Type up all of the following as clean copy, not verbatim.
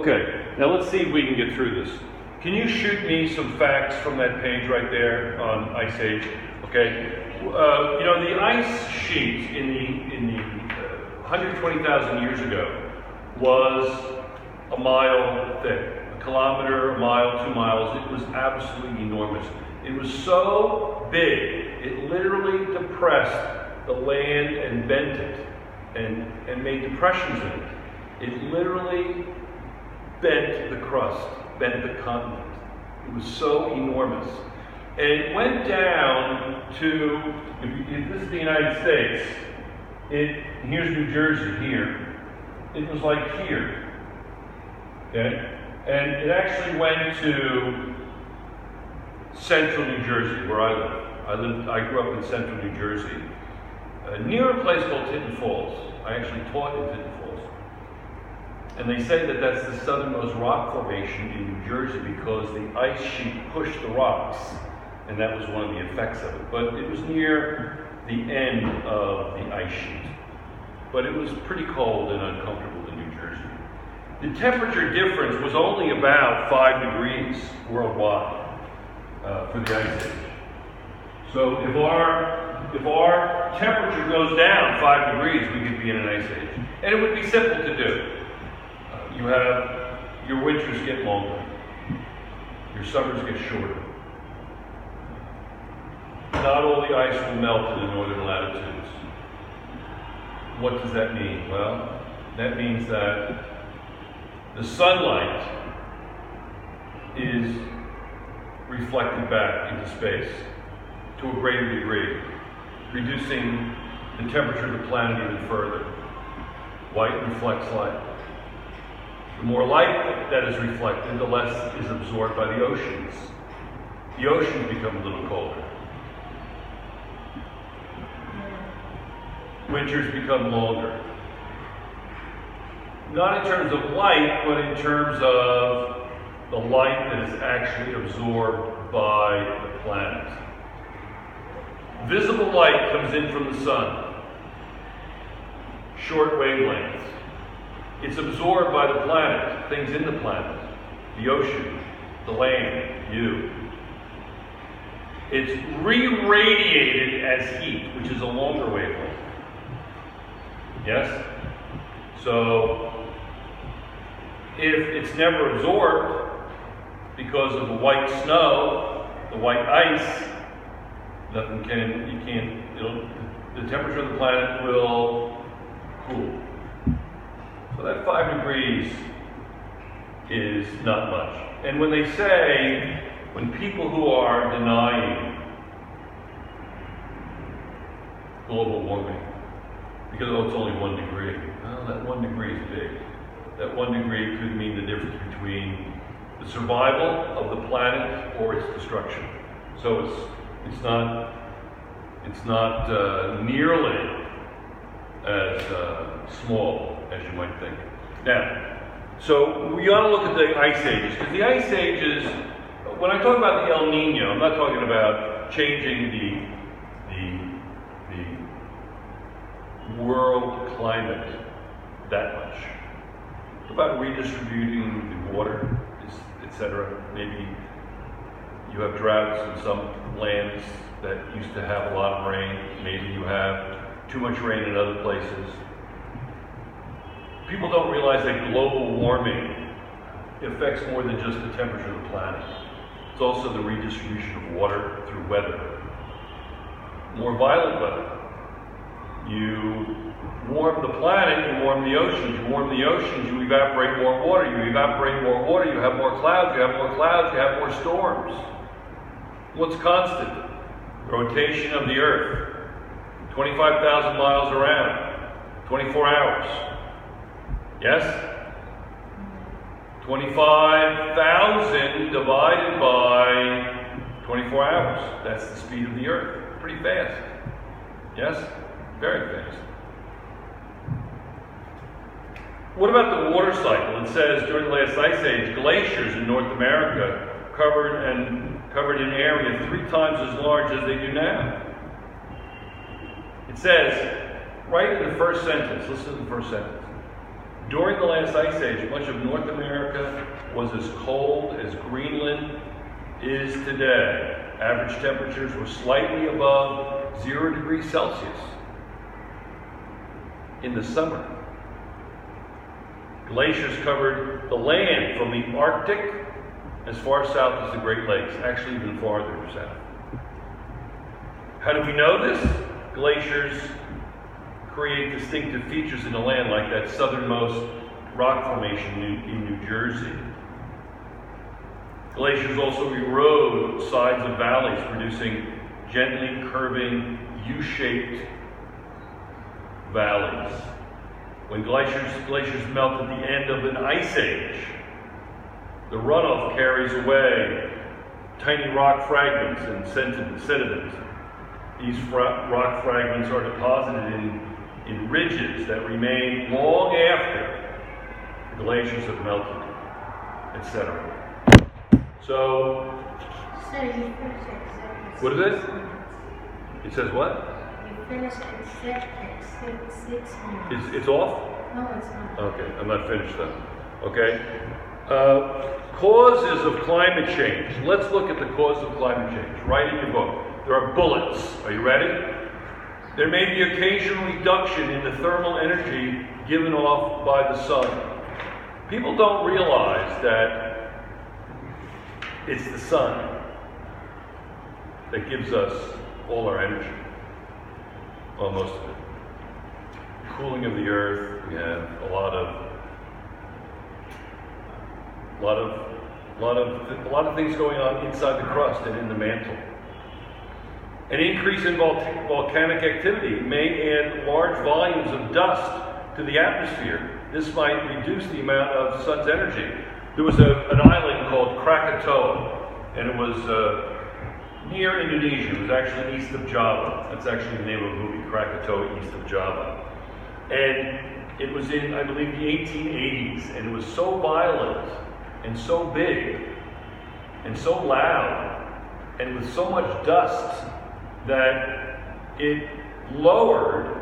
Okay, now let's see if we can get through this. Can you shoot me some facts from that page right there on Ice Age? Okay, the ice sheet in the 120,000 years ago was a mile thick, a kilometer, a mile, 2 miles. It was absolutely enormous. It was so big, it literally depressed the land and bent it and made depressions in it. It literally bent the crust, bent the continent. It was so enormous. And it went down to, if this is the United States, here's New Jersey here. It was like here, okay? And it actually went to central New Jersey, where I live. I grew up in central New Jersey, near a place called Tinton Falls. I actually taught in Tinton Falls. And they say that that's the southernmost rock formation in New Jersey because the ice sheet pushed the rocks, and that was one of the effects of it. But it was near the end of the ice sheet. But it was pretty cold and uncomfortable in New Jersey. The temperature difference was only about 5 degrees worldwide for the ice age. So if our temperature goes down 5 degrees, we could be in an ice age. And it would be simple to do. Your winters get longer. Your summers get shorter. Not all the ice will melt in the northern latitudes. What does that mean? Well, that means that the sunlight is reflected back into space to a greater degree, reducing the temperature of the planet even further. Light reflects light. The more light that is reflected, the less is absorbed by the oceans. The oceans become a little colder. Winters become longer. Not in terms of light, but in terms of the light that is actually absorbed by the planet. Visible light comes in from the sun, short wavelengths. It's absorbed by the planet, things in the planet, the ocean, the land, you. It's re-radiated as heat, which is a longer wavelength. Yes? So, if it's never absorbed because of the white snow, the white ice, the temperature of the planet will cool. So that 5 degrees is not much. And when people who are denying global warming, because it's only 1 degree, well, that 1 degree is big. That 1 degree could mean the difference between the survival of the planet or its destruction. So it's not nearly as small as you might think. Now, so we ought to look at the ice ages, because the ice ages, when I talk about the El Nino, I'm not talking about changing the world climate that much. It's about redistributing the water, etc. Maybe you have droughts in some lands that used to have a lot of rain. Maybe you have too much rain in other places. People don't realize that global warming affects more than just the temperature of the planet. It's also the redistribution of water through weather. More violent weather. You warm the planet, you warm the oceans. You warm the oceans, you evaporate more water. You evaporate more water, you have more clouds. You have more clouds, you have more storms. What's constant? Rotation of the Earth. 25,000 miles around. 24 hours. Yes? 25,000 divided by 24 hours. That's the speed of the Earth. Pretty fast. Yes? Very fast. What about the water cycle? It says during the last ice age, glaciers in North America covered an area 3 times as large as they do now. It says, right in the first sentence, listen to the first sentence. During the last ice age, much of North America was as cold as Greenland is today. Average temperatures were slightly above 0 degrees Celsius in the summer. Glaciers covered the land from the Arctic as far south as the Great Lakes, actually even farther south. How do we know this? Glaciers create distinctive features in the land, like that southernmost rock formation in New Jersey. Glaciers also erode sides of valleys, producing gently curving U-shaped valleys. When glaciers melt at the end of an ice age, the runoff carries away tiny rock fragments and sediment. These rock fragments are deposited in ridges that remain long after the glaciers have melted, etc. So, what is it? It says what? You finished at 6 minutes. It's off? No, it's not. Okay, I'm not finished then. Okay. Causes of climate change. Let's look at the cause of climate change. Write in your book. There are bullets. Are you ready? There may be occasional reduction in the thermal energy given off by the sun. People don't realize that it's the sun that gives us all our energy. Well, most of it. Cooling of the earth, we have a lot of things going on inside the crust and in the mantle. An increase in volcanic activity may add large volumes of dust to the atmosphere. This might reduce the amount of the sun's energy. There was an island called Krakatoa, and it was near Indonesia. It was actually east of Java. That's actually the name of a movie, Krakatoa, east of Java. And it was in, I believe, the 1880s, and it was so violent and so big and so loud and with so much dust that it lowered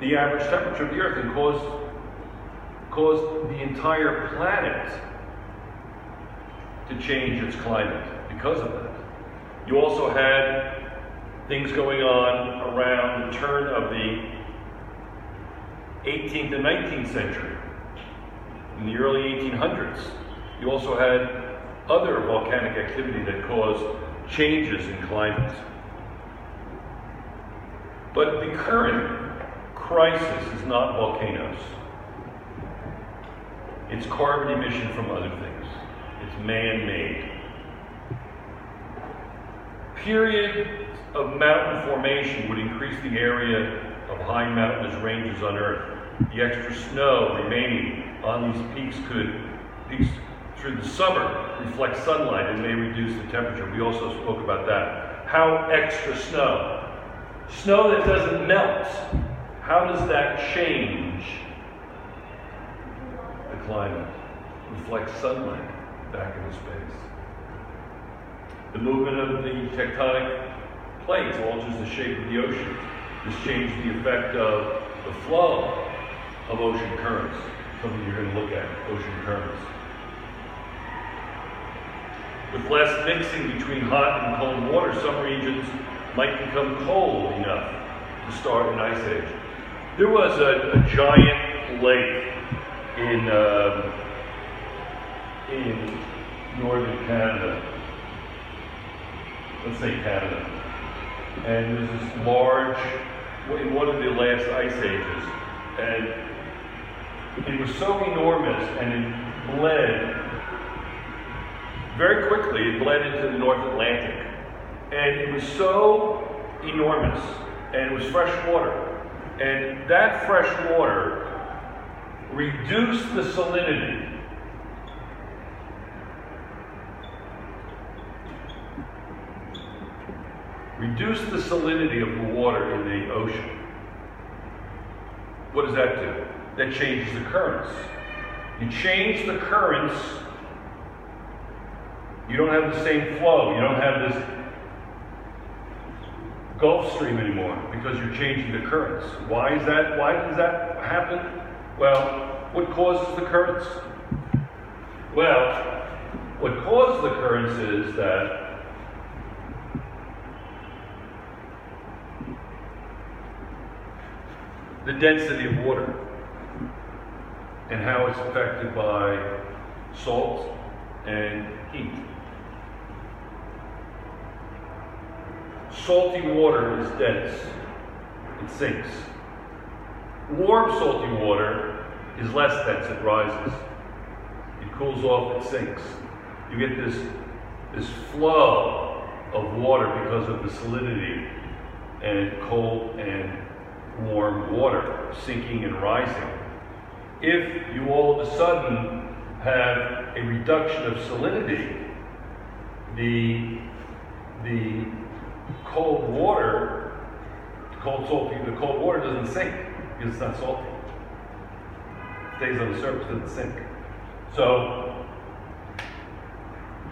the average temperature of the earth and caused the entire planet to change its climate because of that. You also had things going on around the turn of the 18th and 19th century. In the early 1800s, you also had other volcanic activity that caused changes in climate. But the current crisis is not volcanoes. It's carbon emission from other things. It's man-made. Period of mountain formation would increase the area of high mountainous ranges on Earth. The extra snow remaining on these peaks through the summer reflect sunlight and may reduce the temperature. We also spoke about that. How extra snow? Snow that doesn't melt. How does that change the climate? Reflects sunlight back into space. The movement of the tectonic plates alters the shape of the ocean. This changes the effect of the flow of ocean currents. Something you're going to look at, ocean currents. With less mixing between hot and cold water, some regions might become cold enough to start an ice age. There was a giant lake in northern Canada. Let's say Canada. And there's this large, in one of the last ice ages, and it was so enormous and it bled very quickly. It bled into the North Atlantic. And it was so enormous, and it was fresh water. And that fresh water reduced the salinity. Reduced the salinity of the water in the ocean. What does that do? That changes the currents. You change the currents, you don't have the same flow. You don't have this Gulf Stream anymore because you're changing the currents. Why is that? Why does that happen? Well, what causes the currents? Well, what causes the currents is that the density of water and how it's affected by salt and heat. Salty water is dense. It sinks. Warm salty water is less dense. It rises. It cools off. It sinks. You get this flow of water because of the salinity and cold and warm water sinking and rising. If you all of a sudden have a reduction of salinity, the cold water, the cold water doesn't sink because it's not salty. It stays on the surface, doesn't sink. So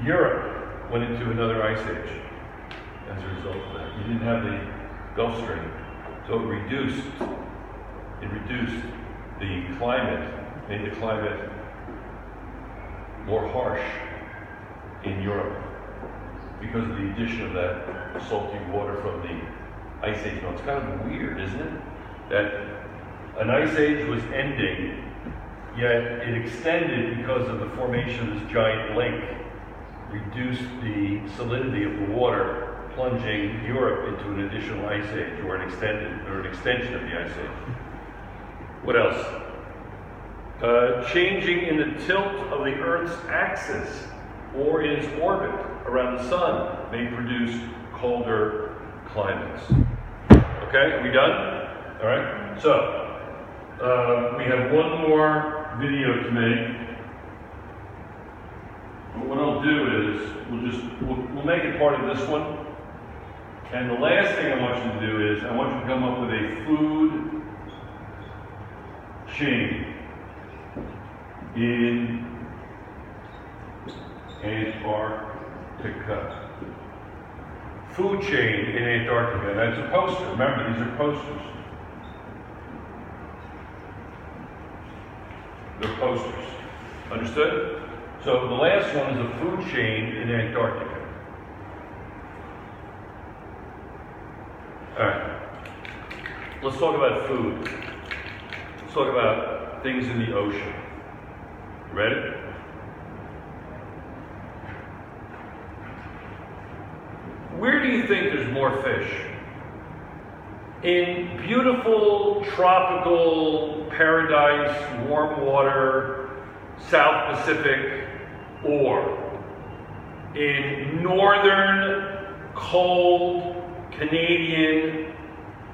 Europe went into another ice age as a result of that. You didn't have the Gulf Stream, so it reduced the climate, made the climate more harsh in Europe because of the addition of that salty water from the ice age. Now, it's kind of weird, isn't it? That an ice age was ending, yet it extended because of the formation of this giant lake, reduced the salinity of the water, plunging Europe into an additional ice age, or an extension of the ice age. What else? Changing in the tilt of the Earth's axis or in its orbit around the sun may produce colder climates. Okay, are we done? All right. So we have one more video to make. But what I'll do is we'll make it part of this one. And the last thing I want you to do is I want you to come up with a food chain in Antarctica. Food chain in Antarctica. That's a poster. Remember, these are posters. They're posters. Understood? So the last one is a food chain in Antarctica. All right. Let's talk about food. Let's talk about things in the ocean. Ready? Where do you think there's more fish? In beautiful, tropical, paradise, warm water, South Pacific, or in northern, cold, Canadian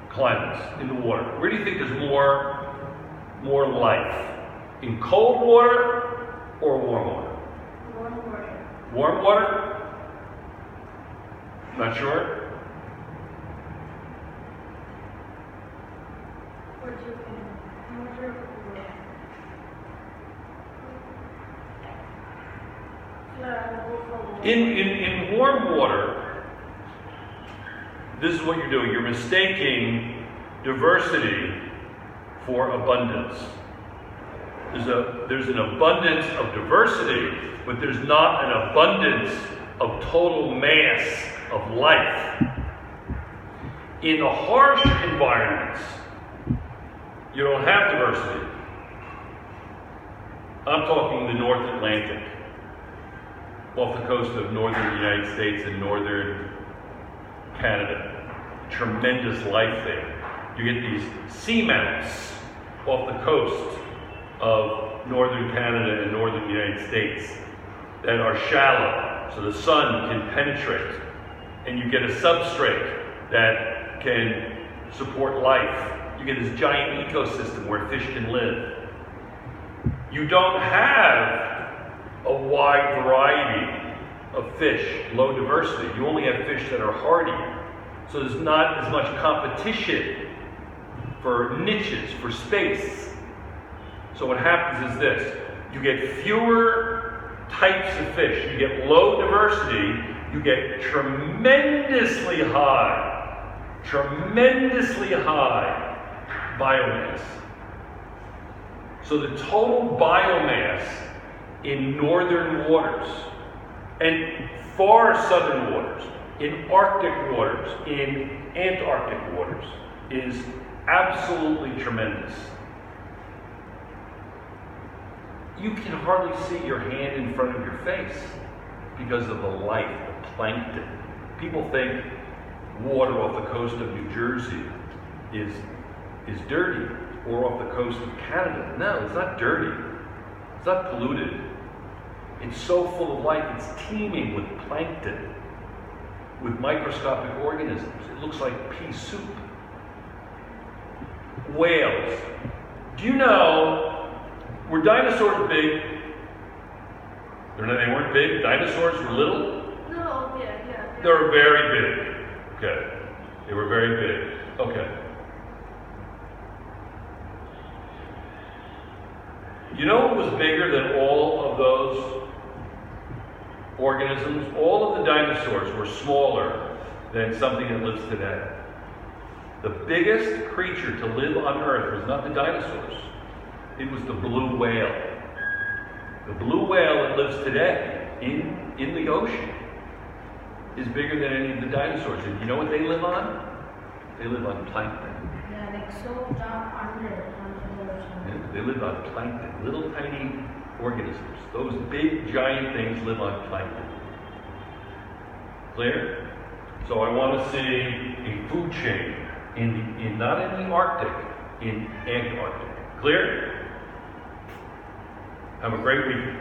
climates in the water? Where do you think there's more life? In cold water or warm water? Warm water. Warm water? Not sure? What do you think? I'm sure. Yeah, I'll go for water. In warm water, this is what you're doing. You're mistaking diversity for abundance. There's an abundance of diversity, but there's not an abundance of total mass of life. In the harsh environments, you don't have diversity. I'm talking the North Atlantic, off the coast of northern United States and northern Canada. Tremendous life there. You get these seamounts off the coast of northern Canada and northern United States that are shallow, so the sun can penetrate, and you get a substrate that can support life. You get this giant ecosystem where fish can live. You don't have a wide variety of fish, low diversity. You only have fish that are hardy. So there's not as much competition for niches, for space. So what happens is this: you get fewer types of fish, you get low diversity, you get tremendously high tremendously high biomass. So the total biomass in northern waters and far southern waters, in Arctic waters, in Antarctic waters, is absolutely tremendous. You can hardly see your hand in front of your face because of the light, the plankton. People think water off the coast of New Jersey is dirty, or off the coast of Canada. No, it's not dirty. It's not polluted. It's so full of life, it's teeming with plankton, with microscopic organisms. It looks like pea soup. Whales. Do you know, were dinosaurs big? Or no, they weren't big. Dinosaurs were little? No, yeah. They were very big. Okay. They were very big. Okay. You know what was bigger than all of those organisms? All of the dinosaurs were smaller than something that lives today. The biggest creature to live on Earth was not the dinosaurs. It was the blue whale. The blue whale that lives today in the ocean is bigger than any of the dinosaurs. And you know what they live on? They live on plankton. Yeah, like so down under the ocean. Yeah, they live on plankton, little tiny organisms. Those big giant things live on plankton. Clear? So I want to see a food chain not in the Arctic, in Antarctic. Clear? Have a great week.